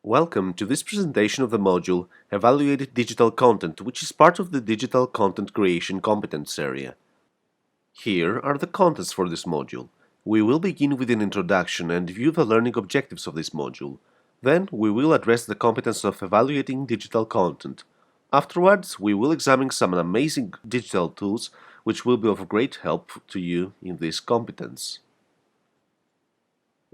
Welcome to this presentation of the module Evaluated Digital Content, which is part of the Digital Content Creation competence area. Here are the contents for this module. We will begin with an introduction and view the learning objectives of this module. Then we will address the competence of evaluating digital content. Afterwards, we will examine some amazing digital tools which will be of great help to you in this competence.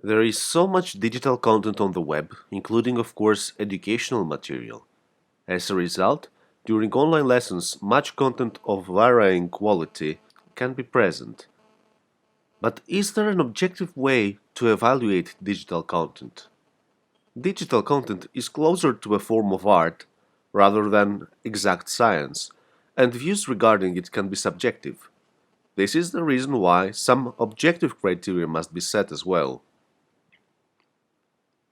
There is so much digital content on the web, including, of course, educational material. As a result, during online lessons, much content of varying quality can be present. But is there an objective way to evaluate digital content? Digital content is closer to a form of art rather than exact science, and views regarding it can be subjective. This is the reason why some objective criteria must be set as well.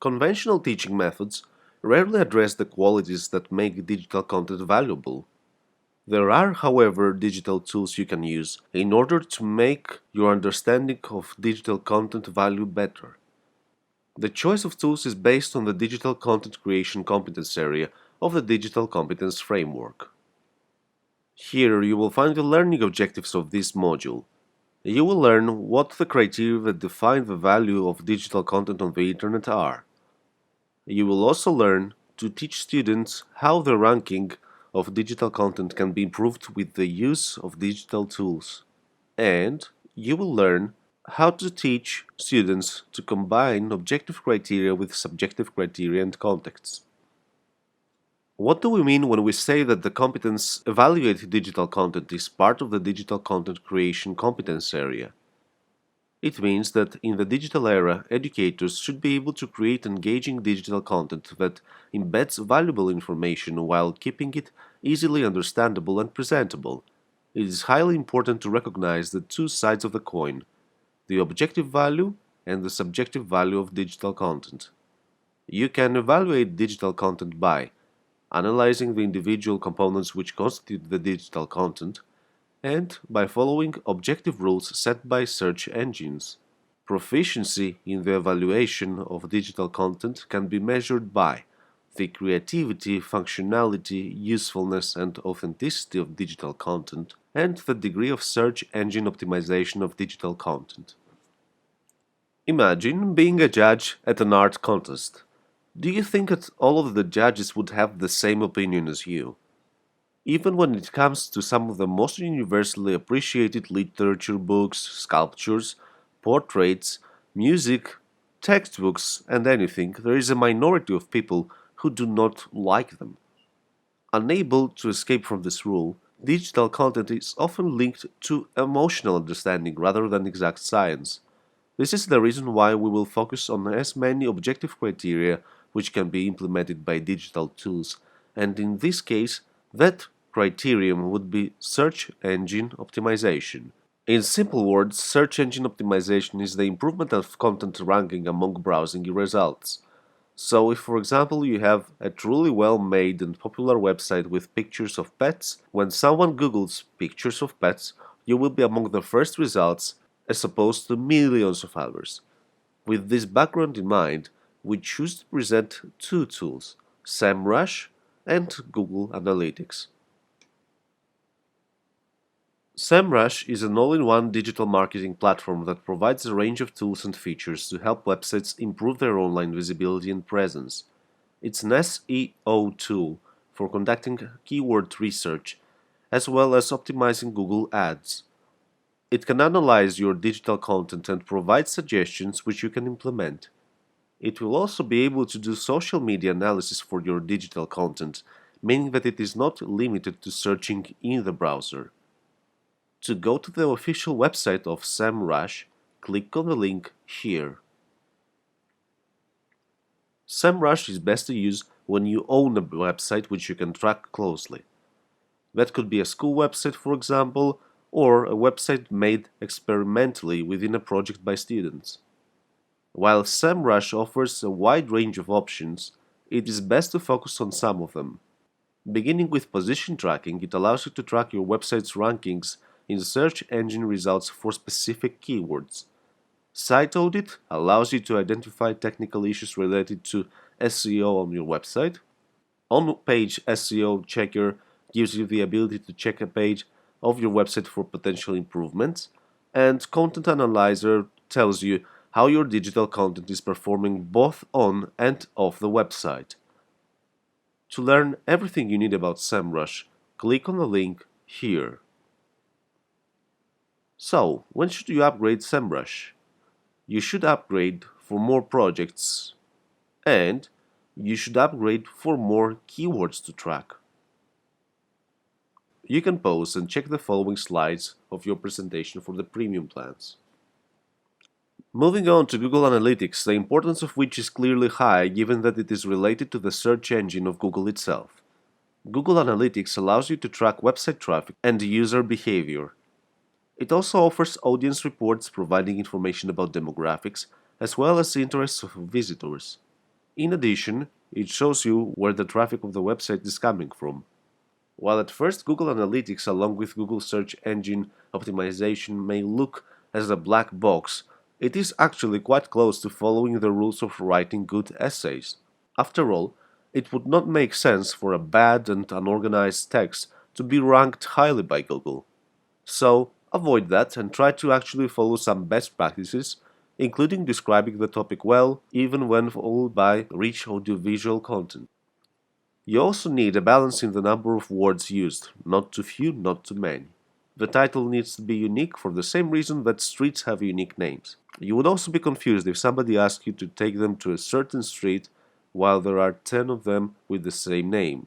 Conventional teaching methods rarely address the qualities that make digital content valuable. There are, however, digital tools you can use in order to make your understanding of digital content value better. The choice of tools is based on the digital content creation competence area of the Digital Competence Framework. Here you will find the learning objectives of this module. You will learn what the criteria that define the value of digital content on the Internet are. You will also learn to teach students how the ranking of digital content can be improved with the use of digital tools. And you will learn how to teach students to combine objective criteria with subjective criteria and contexts. What do we mean when we say that the competence evaluate digital content is part of the digital content creation competence area? It means that in the digital era, educators should be able to create engaging digital content that embeds valuable information while keeping it easily understandable and presentable. It is highly important to recognize the two sides of the coin, the objective value and the subjective value of digital content. You can evaluate digital content by analyzing the individual components which constitute the digital content, and by following objective rules set by search engines. Proficiency in the evaluation of digital content can be measured by the creativity, functionality, usefulness, and authenticity of digital content, and the degree of search engine optimization of digital content. Imagine being a judge at an art contest. Do you think that all of the judges would have the same opinion as you? Even when it comes to some of the most universally appreciated literature books, sculptures, portraits, music, textbooks, and anything, there is a minority of people who do not like them. Unable to escape from this rule, digital content is often linked to emotional understanding rather than exact science. This is the reason why we will focus on as many objective criteria which can be implemented by digital tools, and in this case, that criterion would be search engine optimization. In simple words, search engine optimization is the improvement of content ranking among browsing results. So if, for example, you have a truly well-made and popular website with pictures of pets, when someone Googles pictures of pets, you will be among the first results as opposed to millions of others. With this background in mind, we choose to present two tools, SEMrush and Google Analytics. SEMrush is an all-in-one digital marketing platform that provides a range of tools and features to help websites improve their online visibility and presence. It's an SEO tool for conducting keyword research, as well as optimizing Google Ads. It can analyze your digital content and provide suggestions which you can implement. It will also be able to do social media analysis for your digital content, meaning that it is not limited to searching in the browser. To go to the official website of SEMrush, click on the link here. SEMrush is best to use when you own a website which you can track closely. That could be a school website, for example, or a website made experimentally within a project by students. While SEMrush offers a wide range of options, it is best to focus on some of them. Beginning with position tracking, it allows you to track your website's rankings in search engine results for specific keywords. Site audit allows you to identify technical issues related to SEO on your website. On-page SEO checker gives you the ability to check a page of your website for potential improvements, and Content Analyzer tells you how your digital content is performing both on and off the website. To learn everything you need about SEMrush, click on the link here. So, when should you upgrade SEMrush? You should upgrade for more projects, and you should upgrade for more keywords to track. You can pause and check the following slides of your presentation for the premium plans. Moving on to Google Analytics, the importance of which is clearly high given that it is related to the search engine of Google itself. Google Analytics allows you to track website traffic and user behavior. It also offers audience reports providing information about demographics as well as the interests of visitors. In addition, it shows you where the traffic of the website is coming from. While at first Google Analytics along with Google Search Engine Optimization may look as a black box, it is actually quite close to following the rules of writing good essays. After all, it would not make sense for a bad and unorganized text to be ranked highly by Google. So, avoid that and try to actually follow some best practices, including describing the topic well, even when followed by rich audiovisual content. You also need a balance in the number of words used, not too few, not too many. The title needs to be unique for the same reason that streets have unique names. You would also be confused if somebody asked you to take them to a certain street while there are 10 of them with the same name.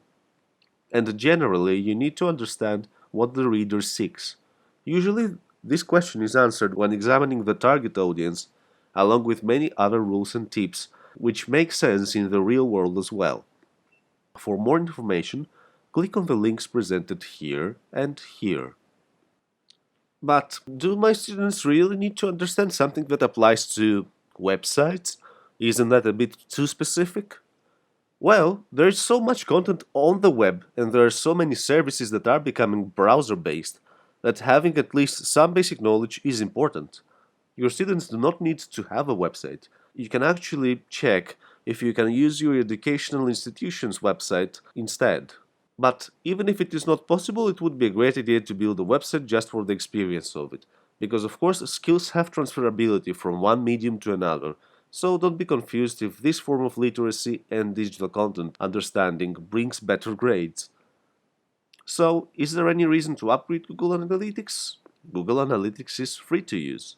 And generally, you need to understand what the reader seeks. Usually, this question is answered when examining the target audience, along with many other rules and tips, which make sense in the real world as well. For more information, click on the links presented here and here. But do my students really need to understand something that applies to websites? Isn't that a bit too specific? Well, there is so much content on the web and there are so many services that are becoming browser-based that having at least some basic knowledge is important. Your students do not need to have a website. You can actually check if you can use your educational institution's website instead. But even if it is not possible, it would be a great idea to build a website just for the experience of it. Because of course, skills have transferability from one medium to another, so don't be confused if this form of literacy and digital content understanding brings better grades. So, is there any reason to upgrade Google Analytics? Google Analytics is free to use.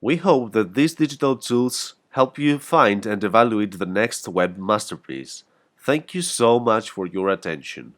We hope that these digital tools help you find and evaluate the next web masterpiece. Thank you so much for your attention.